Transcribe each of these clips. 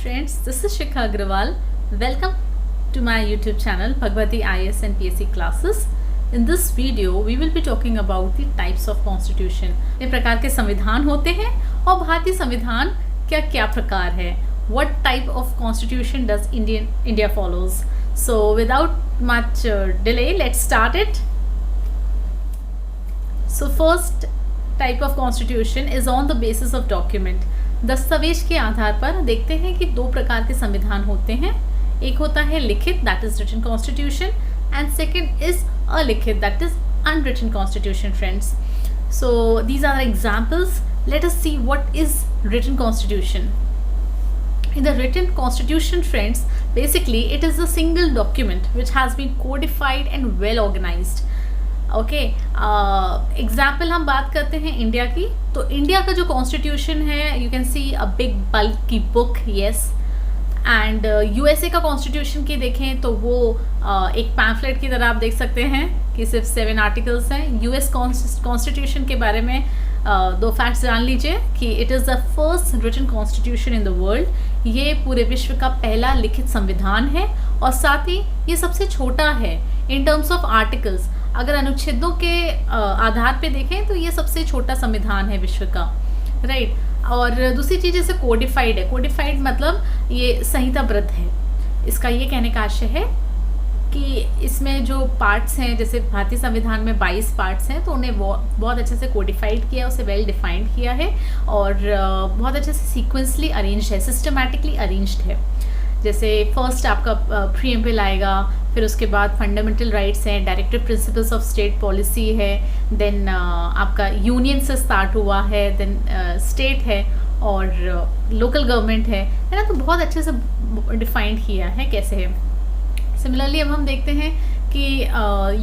friends, this is Shikha Agrawal. Welcome to my YouTube channel Bhagwati IAS and PSC classes. In this video, we will be talking about the types of constitution. कितने प्रकार के संविधान होते हैं और भारतीय संविधान क्या क्या प्रकार है. What type of constitution does India follows? So without much delay, let's start it. So first type of constitution is on the basis of document. दस्तावेज के आधार पर देखते हैं कि दो प्रकार के संविधान होते हैं. एक होता है लिखित, that is written constitution, and second is अलिखित, that is unwritten constitution. Friends, so these are examples. Let us see what is written constitution. In the written constitution, friends, basically it is a single document which has been codified and well organized. Okay, example हम बात करते हैं India की. तो India का जो constitution है, you can see a big bulk की बुक, यस. एंड यूएसए का कॉन्स्टिट्यूशन की देखें तो वो एक पैम्फलेट की तरह आप देख सकते हैं कि सिर्फ 7 आर्टिकल्स हैं. यूएस कॉन्स्टिट्यूशन के बारे में दो फैक्ट्स जान लीजिए कि it is the first written constitution in the world. ये पूरे विश्व का पहला लिखित संविधान है और साथ ही ये सबसे छोटा है इन टर्म्स ऑफ आर्टिकल्स. अगर अनुच्छेदों के आधार पे देखें तो ये सबसे छोटा संविधान है विश्व का, राइट. और दूसरी चीज़ जैसे कोडिफाइड है. कोडिफाइड मतलब ये संहिताबद्ध है. इसका ये कहने का आशय है कि इसमें जो पार्ट्स हैं, जैसे भारतीय संविधान में 22 पार्ट्स हैं, तो उन्हें बहुत अच्छे से कोडिफाइड किया, उसे वेल डिफाइंड किया है और बहुत अच्छे से सीक्वेंसली अरेंज्ड है, सिस्टमैटिकली अरेंज्ड है. जैसे फर्स्ट आपका प्रीएम्बल आएगा, फिर उसके बाद फंडामेंटल राइट्स हैं, directive principles of state policy है, देन आपका यूनियन से स्टार्ट हुआ है, देन स्टेट है और लोकल गवर्नमेंट है ना. तो बहुत अच्छे से डिफाइंड किया है कैसे है. सिमिलरली अब हम देखते हैं कि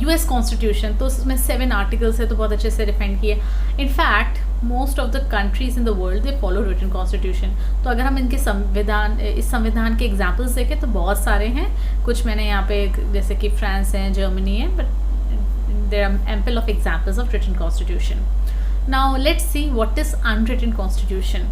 यूएस कॉन्स्टिट्यूशन, तो उसमें 7 आर्टिकल्स है, तो बहुत अच्छे से डिफाइन किया. In fact most of the countries in the world they follow written constitution. तो अगर हम इनके इस संविधान के एग्जाम्पल्स देखें तो बहुत सारे हैं. कुछ मैंने यहाँ पे जैसे कि फ्रांस है, जर्मनी है, but there are ample of examples of written constitution. Now let's see what is unwritten constitution.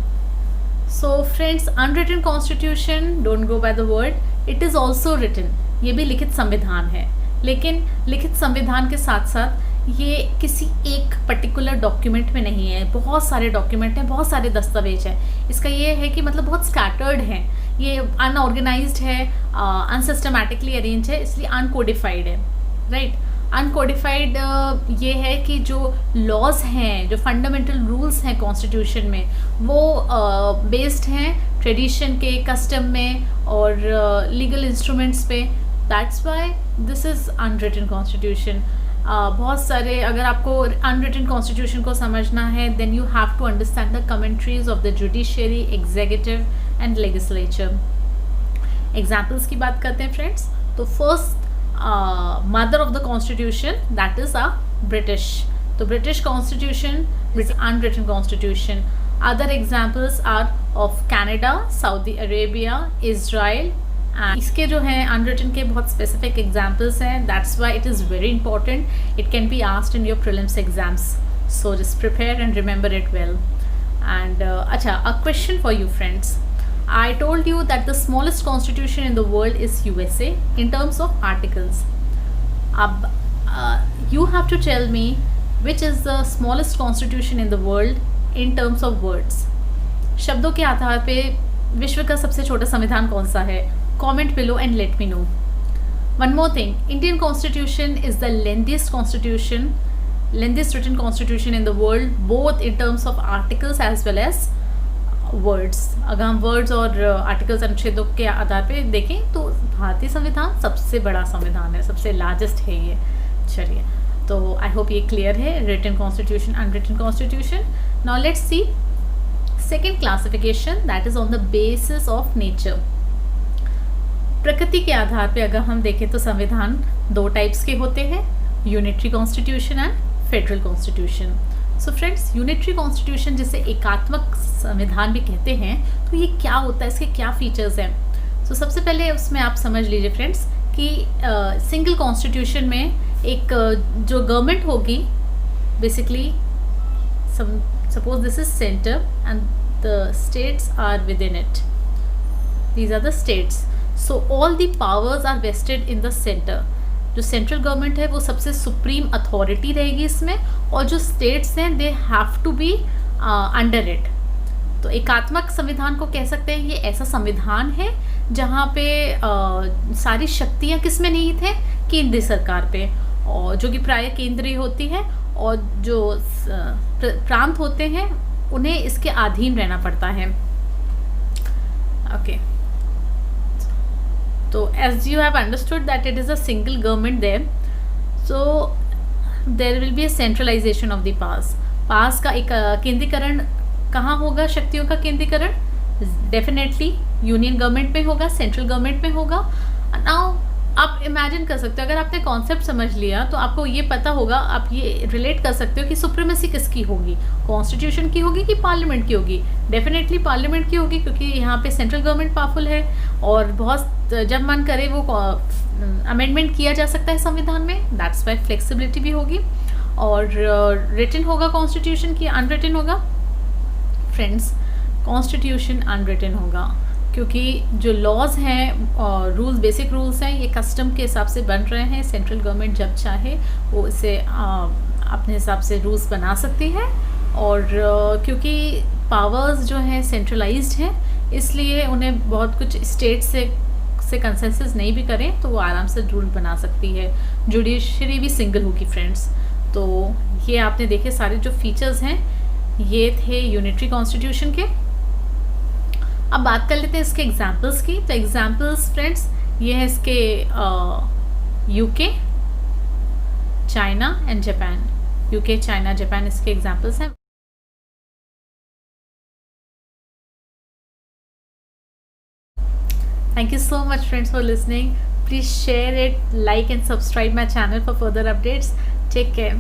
So friends, unwritten constitution, don't go by the word, it is also written. ये भी लिखित संविधान है, लेकिन लिखित संविधान के साथ साथ ये किसी एक पर्टिकुलर डॉक्यूमेंट में नहीं है. बहुत सारे डॉक्यूमेंट हैं, बहुत सारे दस्तावेज हैं. इसका ये है कि मतलब बहुत स्कैटर्ड हैं, ये अनऑर्गेनाइज्ड है, अनसिस्टमैटिकली अरेंज है, इसलिए अनकोडिफाइड है, राइट. अनकोडिफाइड ये है कि जो लॉज हैं, जो फंडामेंटल रूल्स हैं कॉन्स्टिट्यूशन में, वो बेस्ड हैं ट्रेडिशन के, कस्टम में और लीगल इंस्ट्रूमेंट्स पे. That's why this is unwritten constitution. बहुत सारे, अगर आपको अनरिटन कॉन्स्टिट्यूशन को समझना है, then you have to understand the commentaries of the judiciary, executive and legislature. Examples की बात करते हैं फ्रेंड्स. तो first mother of the constitution, that is British. तो British constitution is unwritten constitution. Other examples are of Canada, Saudi Arabia, Israel. इसके जो हैं unwritten के बहुत स्पेसिफिक एग्जाम्पल्स हैं. That's why it is very important. It can be asked in your prelims exams, so just prepare and remember it well. And अच्छा, a question for you friends. I told you that the smallest constitution in the world is USA in terms of articles. Ab, you have to tell me which is the smallest constitution in the world in terms of words. शब्दों के आधार पे विश्व का सबसे छोटा संविधान कौन सा है? Comment below and let me know. One more thing, Indian constitution is the lengthiest written constitution in the world, both in terms of articles as well as words. अगर हम वर्ड्स और आर्टिकल्स अनुच्छेदों के आधार पे देखें तो भारतीय संविधान सबसे बड़ा संविधान है, सबसे लार्जेस्ट है ये. चलिए, तो आई होप ये क्लियर है, written constitution, unwritten constitution. Now let's see second classification, that is on the basis of nature. प्रकृति के आधार पे अगर हम देखें तो संविधान 2 टाइप्स के होते हैं, unitary constitution and federal constitution. So friends, unitary constitution जिसे एकात्मक संविधान भी कहते हैं, तो ये क्या होता है, इसके क्या फीचर्स हैं. सो सबसे पहले उसमें आप समझ लीजिए फ्रेंड्स कि सिंगल कॉन्स्टिट्यूशन में एक जो गवर्नमेंट होगी, basically suppose this is centre and the states are within it. these are the states. So all the powers are vested in the center. जो सेंट्रल गवर्नमेंट है वो सबसे supreme authority रहेगी इसमें, और जो स्टेट्स हैं they have to be under it. तो एकात्मक संविधान को कह सकते हैं, ये ऐसा संविधान है जहाँ पे सारी शक्तियाँ किस में निहित है, केंद्रीय सरकार पे, और जो कि प्राय केंद्रीय होती है, और जो प्रांत होते हैं उन्हें इसके अधीन रहना पड़ता है. ओके, तो as you have understood that it is a single government there, so there will be a centralization of the powers. पास का एक केंद्रीकरण कहाँ होगा, शक्तियों का केंद्रीकरण डेफिनेटली यूनियन गवर्नमेंट में होगा, सेंट्रल गवर्नमेंट में होगा. नाउ आप इमेजिन कर सकते हो, अगर आपने कॉन्सेप्ट समझ लिया तो आपको ये पता होगा, आप ये रिलेट कर सकते हो कि सुप्रीमेसी किसकी होगी, कॉन्स्टिट्यूशन की होगी कि पार्लियामेंट की होगी. डेफिनेटली पार्लियामेंट की होगी, क्योंकि यहाँ पे सेंट्रल गवर्नमेंट पावरफुल है और बहुत जब मन करे वो अमेंडमेंट किया जा सकता है संविधान में. दैट्स वाई फ्लेक्सिबिलिटी भी होगी. और रिटन होगा कॉन्स्टिट्यूशन की अनरिटन होगा. फ्रेंड्स, कॉन्स्टिट्यूशन अनरिटन होगा, क्योंकि जो लॉज हैं, रूल्स, बेसिक रूल्स हैं, ये कस्टम के हिसाब से बन रहे हैं. सेंट्रल गवर्नमेंट जब चाहे वो इसे अपने हिसाब से रूल्स बना सकती है. और क्योंकि पावर्स जो हैं सेंट्रलाइज्ड हैं, इसलिए उन्हें बहुत कुछ स्टेट से कंसेंसस नहीं भी करें तो वो आराम से रूल बना सकती है. जुडिशरी भी सिंगल होगी. फ्रेंड्स, तो ये आपने देखे सारे जो फीचर्स हैं, ये थे यूनिटरी कॉन्स्टिट्यूशन के. अब बात कर लेते हैं इसके एग्जाम्पल्स की. तो एग्जाम्पल्स फ्रेंड्स, ये है इसके UK, China and Japan. UK, China, Japan इसके एग्जाम्पल्स हैं. Thank you so much friends for listening. Please share it, like and subscribe my channel for further updates. Take care.